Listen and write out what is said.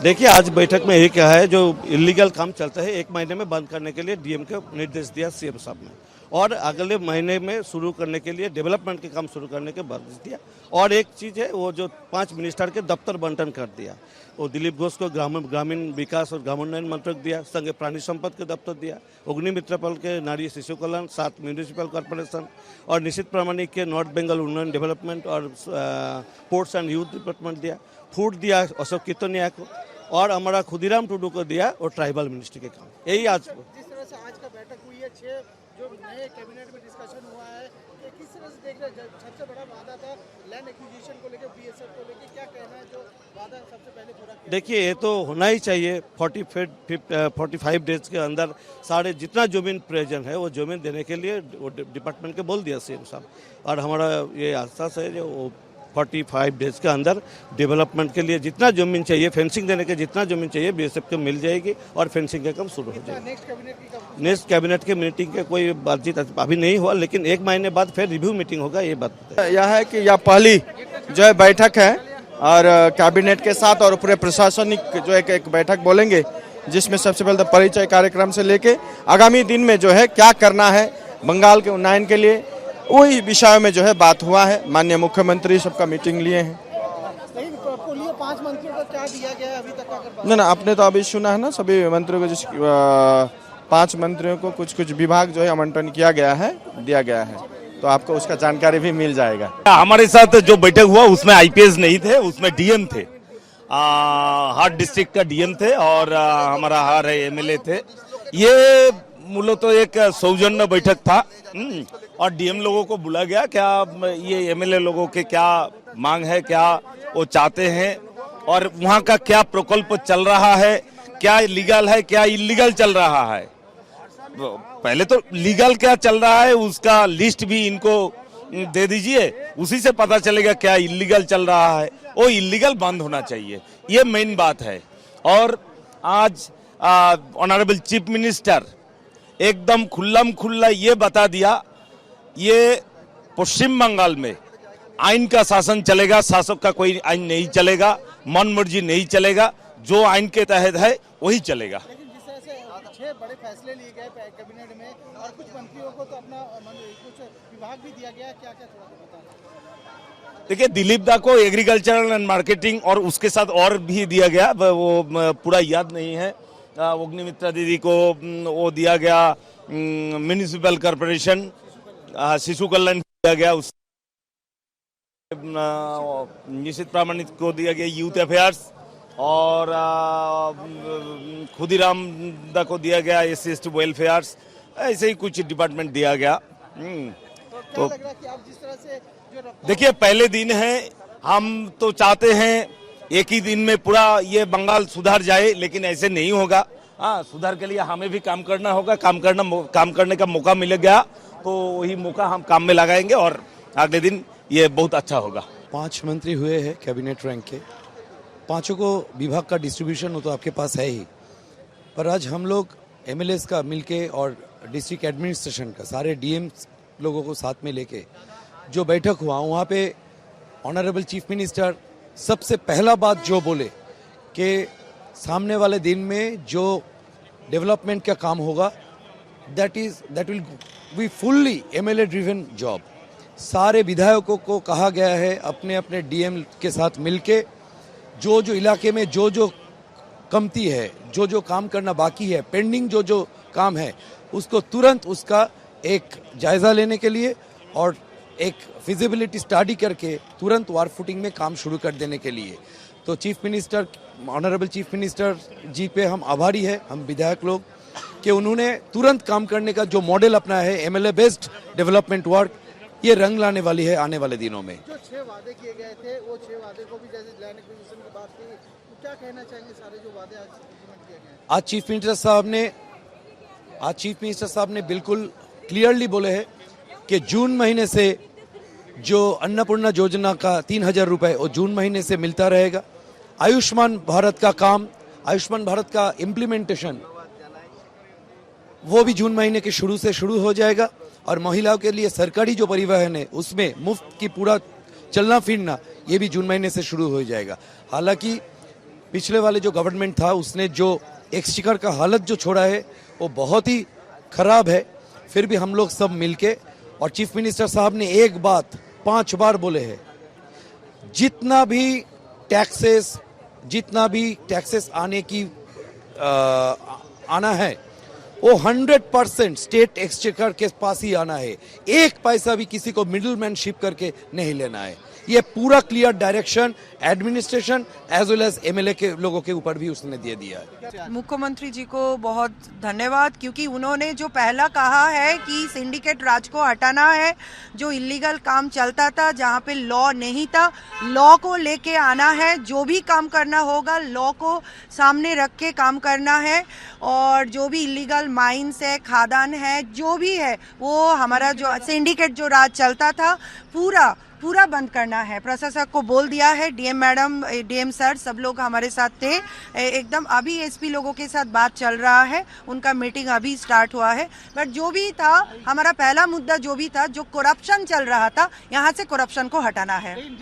देखिए, आज बैठक में यही कहा है, जो इलीगल काम चलता है 1 महीने में बंद करने के लिए डीएम को निर्देश दिया सीएम साहब ने, और अगले महीने में शुरू करने के लिए डेवलपमेंट के काम शुरू करने के निर्देश दिया। और एक चीज़ है, वो जो 5 मिनिस्टर के दफ्तर बंटन कर दिया, वो दिलीप घोष को ग्रामीण विकास और ग्रामोन्नयन मंत्रक दिया, संगे प्राणी संपद के दफ्तर दिया, अग्निमित्र पल के नारी शिशु कल्याण, 7 म्यूनिसिपल कॉर्पोरेशन, और निश्चित प्रामाणिक के नॉर्थ बंगाल उन्नयन डेवलपमेंट और पोर्ट्स एंड यूथ डिपार्टमेंट दिया, फूड दिया अशोक कीर्तनिया को, और हमारा खुदीराम टुडू को दिया और ट्राइबल मिनिस्ट्री के काम। यही आज जिस तरह से आज का बैठक हुई है, 6 जो नए कैबिनेट में डिस्कशन हुआ है, कि किस तरह से देख रहे हैं? सबसे बड़ा वादा था लैंड एक्विजिशन को लेकर, बीएसएफ को लेकर, क्या कहना है जो वादा सबसे पहले पूरा किया? देखिए, ये तो होना ही चाहिए। 45 डेज के अंदर सारे जितना जमीन प्रेजेंट है वो जमीन देने के लिए वो डिपार्टमेंट के बोल दिया सीएम साहब, और हमारा ये आश्वास है जो 45 डेज के अंदर डेवलपमेंट के लिए जितना जमीन चाहिए, फेंसिंग देने के जितना जमीन चाहिए बीएसएफ को मिल जाएगी, और फेंसिंग का काम शुरू हो जाएगा। नेक्स्ट कैबिनेट के मीटिंग के कोई बातचीत अभी नहीं हुआ, लेकिन 1 महीने बाद फिर रिव्यू मीटिंग होगा, ये बात यह है कि यह पहली जो है बैठक है, और कैबिनेट के साथ और पूरे प्रशासनिक जो एक बैठक बोलेंगे, जिसमें सबसे पहले तो परिचय कार्यक्रम से लेके आगामी दिन में जो है क्या करना है बंगाल के उन्नयन के लिए, वही विषय में जो है बात हुआ है। माननीय मुख्यमंत्री सबका मीटिंग लिए हैं। 5 मंत्रियों को क्या दिया गया है अभी तक? नहीं ना, आपने तो अभी सुना है ना, सभी मंत्रियों को जिस 5 मंत्रियों को कुछ विभाग जो है आवंटन किया गया है, दिया गया है, तो आपको उसका जानकारी भी मिल जाएगा। हमारे साथ जो बैठक हुआ उसमें आईपीएस नहीं थे, उसमें डीएम थे, हर डिस्ट्रिक्ट का डीएम थे, और हमारा हर एमएलए थे। ये मूल तो एक सौजन्य बैठक था, और डीएम लोगों को बुला गया, क्या ये एमएलए लोगों के क्या मांग है, क्या वो चाहते हैं, और वहाँ का क्या प्रकल्प चल रहा है, क्या लीगल है क्या इलीगल चल रहा है। पहले तो लीगल क्या चल रहा है उसका लिस्ट भी इनको दे दीजिए, उसी से पता चलेगा क्या इलीगल चल रहा है। वो इलीगल बंद होना चाहिए, ये मेन बात है। और आज ऑनरेबल चीफ मिनिस्टर एकदम खुल्ला ये बता दिया, ये पश्चिम बंगाल में आइन का शासन चलेगा, शासक का कोई आइन नहीं चलेगा, मन मर्जी नहीं चलेगा, जो आइन के तहत है वही चलेगा। लेकिन जिस तरह से 6 बड़े फैसले लिए गए कैबिनेट में, और कुछ मंत्रियों को तो अपना कुछ विभाग भी दिया गया, क्या क्या थोड़ा बताना? देखिए, दिलीप दा को एग्रीकल्चर एंड मार्केटिंग, और उसके साथ और भी दिया गया, वो पूरा याद नहीं है। अग्निमित्रा दीदी को वो दिया गया, म्यूनिसिपल कॉर्पोरेशन, शिशु कल्याण दिया गया, उस निश्चित प्रामाणिक को दिया गया यूथ अफेयर्स, और खुदीराम दा को दिया गया एससी वेलफेयर्स, ऐसे ही कुछ डिपार्टमेंट दिया गया। तो लग रहा है कि आप जिस तरह से देखिए, पहले दिन है, हम तो चाहते हैं एक ही दिन में पूरा ये बंगाल सुधर जाए, लेकिन ऐसे नहीं होगा। हाँ, सुधार के लिए हमें भी काम करना होगा, काम करने का मौका मिल गया तो वही मौका हम काम में लगाएंगे, और अगले दिन ये बहुत अच्छा होगा। 5 मंत्री हुए हैं कैबिनेट रैंक के, 5 को विभाग का डिस्ट्रीब्यूशन तो आपके पास है ही, पर आज हम लोग एमएलएस का मिलके और डिस्ट्रिक्ट एडमिनिस्ट्रेशन का सारे डीएम लोगों को साथ में लेके जो बैठक हुआ, वहाँ पे ऑनरेबल चीफ मिनिस्टर सबसे पहला बात जो बोले कि सामने वाले दिन में जो डेवलपमेंट का काम होगा that will be fully MLA driven job. सारे विधायकों को कहा गया है अपने अपने डीएम के साथ मिलके जो इलाके में जो कमती है, जो काम करना बाकी है, पेंडिंग जो काम है, उसको तुरंत उसका एक जायजा लेने के लिए और एक फिजिबिलिटी स्टडी करके तुरंत वार फुटिंग में काम शुरू कर देने के लिए। तो chief minister, honourable chief minister ji पे हम आभारी है, हम विधायक लोग, कि उन्होंने तुरंत काम करने का जो मॉडल अपनाया है, एमएलए बेस्ड डेवलपमेंट वर्क, ये रंग लाने वाली है आने वाले दिनों में। जो 6 वादे किए गए थे, वो 6 वादे को भी, जैसे लैंड एक्विजिशन की बात की, तो क्या कहना चाहेंगे सारे जो वादे आज इम्प्लीमेंट किए गए? आज चीफ मिनिस्टर साहब ने बिल्कुल क्लियरली बोले हैं कि जून महीने से जो अन्नपूर्णा योजना का 3000 रुपए वो जून महीने से मिलता रहेगा। आयुष्मान भारत का काम, आयुष्मान भारत का इम्प्लीमेंटेशन वो भी जून महीने के शुरू हो जाएगा, और महिलाओं के लिए सरकारी जो परिवहन है उसमें मुफ्त की पूरा चलना फिरना ये भी जून महीने से शुरू हो जाएगा। हालांकि पिछले वाले जो गवर्नमेंट था उसने जो एक्सचेकर का हालत जो छोड़ा है वो बहुत ही खराब है। फिर भी हम लोग सब मिलके, और चीफ मिनिस्टर साहब ने एक बात 5 बार बोले हैं, जितना भी टैक्सेस आना है वो 100% स्टेट एक्सचेकर के पास ही आना है। एक पैसा भी किसी को मिडिलमैनशिप करके नहीं लेना है। ये पूरा clear direction administration as well as MLA के लोगों के ऊपर भी उसने दे दिया है। मुख्यमंत्री जी को बहुत धन्यवाद, क्योंकि उन्होंने जो पहला कहा है कि सिंडिकेट राज को हटाना है, जो इलीगल काम चलता था, जहाँ पे लॉ नहीं था, लॉ को लेके आना है। जो भी काम करना होगा लॉ को सामने रख के काम करना है, और जो भी इलीगल माइंस है, खादान है, जो भी है, वो हमारा जो सिंडिकेट जो राज चलता था पूरा बंद करना है। प्रशासक को बोल दिया है, डीएम मैडम, डीएम सर, सब लोग हमारे साथ थे एकदम। अभी एसपी लोगों के साथ बात चल रहा है, उनका मीटिंग अभी स्टार्ट हुआ है। बट जो भी था, हमारा पहला मुद्दा जो भी था, जो करप्शन चल रहा था, यहाँ से करप्शन को हटाना है।